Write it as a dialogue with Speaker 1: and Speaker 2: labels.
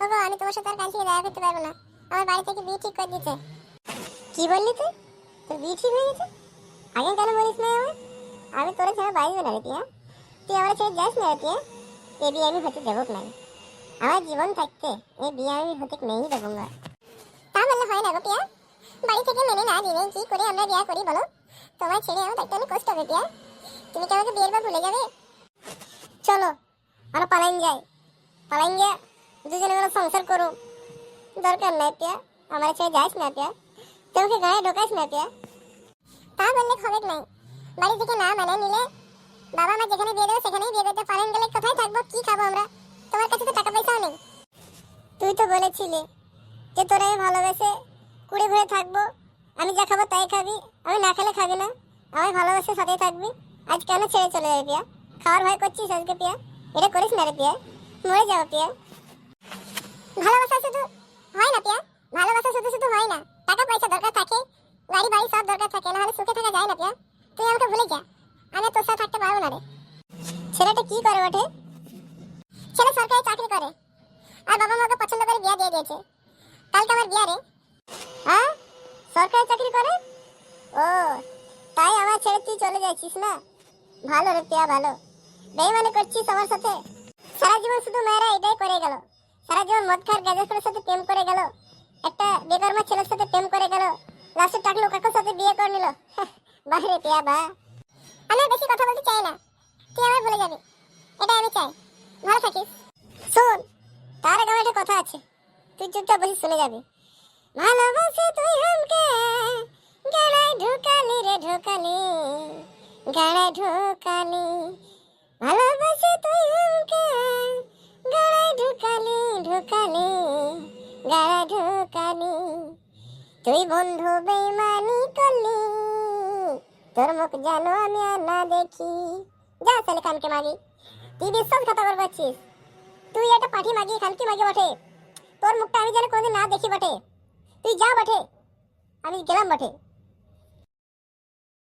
Speaker 1: ওগো আমি তোমার সাথে আর কাল থেকে দেখা করতে পারবো না, আমার বাড়ি থেকে বিয়ে ঠিক করে দিতে। কি বললি তুই? তোর বিয়ে ঠিক হয়ে গেছে? আগে কেন বলিস না আমায়? আমি তোরা ছাড়া বাড়ি না রে টিয়া, তুই আমার ছেড়ে যাস না রে টিয়া। এই বিয়ে আমি হতে দেবো না, আমার জীবন থাকতে এই বিয়ে আমি হতে নেই দেবো না। তা বললে হয় না গো টিয়া, বাড়ি থেকে মেনে না দিলে কি করে আমরা বিয়ে করি বলো? তোমার ছেড়ে আমার থাকতে অনেক কষ্ট হবে টিয়া, তুমি কি আমাকে বিয়ের পর ভুলে যাবে? চলো আমরা পালাইন যাই, পালাইন গিয়ে দুজনে মিলে সংসার করো। দরকার নাই টিয়া, আমার ছেড়ে যাস না টিয়া, তোমাকে গায়ে ঢোকাস না টিয়া। তা বললে হবে নাই, বাড়ি থেকে না মানে নিলে বাবা মা যেখানে বিয়ে দেবে সেখানেই বিয়ে দিতে পারেন, গেলে কোথায় থাকবো, কি খাবো আমরা? তোমার কাছে তো টাকা পয়সাও নেই। তুই তো বলেছিলি যে তোরা ভালোবেসে কুড়ে ঘুরে থাকবো, আমি যা খাবো তাই খাবি, আমি না খেলে খাবি না, আমি ভালোবেসে সাথে থাকবি। আজ কেন ছেড়ে চলে যাবে পিয়া? খাওয়ার ভয় করছিস আজকে পিয়া? এটা করিস না রে পিয়া, মরে যাবো পিয়া। ভালোবাসা শুধু হয় না পিয়া, ভালোবাসা শুধু শুধু হয় না, টাকা পয়সা দরকার থাকে, গাড়ি বাড়ি সব দরকার থাকে, না হলে সুখে থাকা যায় না পিয়া। তুই আমাকে ভুলে যা, আমি তোর সাথে থাকতে পারবো না রে। ছেলেটা কি করে ওঠে? ছেলে সরকারি চাকরি করে, আর বাবা মাকে পছন্দ করে বিয়ে দিয়ে দিয়েছে। কালকে আমার বিয়ে রে। হ্যাঁ, সরকারি চাকরি করে? ও তাই আমার ছেড়ে তুই চলে যাচ্ছিস না? ভালো রে পিয়া ভালো, বেইমানি করছিস আমার সাথে। সারা জীবন শুধু মেয়েরা এটাই করে গেল, সারা জীবন মদ খাওয়ার গ্যাজেটের সাথে প্রেম করে গেল, একটা বেকারমা ছেলের সাথে প্রেম করে গেল, লাস্টে টাকলু কাকুর সাথে বিয়ে করে নিল। বাহরে পিয়া বা, আমি বেশি কথা বলতে চাই না, তুই আমার ভুলে যাবি, এটা আমি চাই। ভালো থাকিস। শোন, তার আগে আমার একটা কথা আছে, তুই চুপচাপ বসে শুনে যাবি। ভালোবাসে তুই আমাকে গাড়ায় ঢুকালি রে ঢুকালি, গাড়ায় ঢুকালি। ভালোবাসে তুই আমাকে গাড়ায় ঢুকালি ঢুকালি, গাড়ায় ঢুকালি। তুই বন্ধু বেইমানি করলি, তোর মুখ জানো আমি আর না দেখি। যা ছেলে কানকে মাগি, তুই বিশ্বাসঘাতকতা করছিস, তুই একটা পাঠি মাগি খানকি মাগি বটে, তোর মুখটা আমি যেন কোনোদিন না দেখি বটে। তুই যা বটে, আমি গেলাম বটে।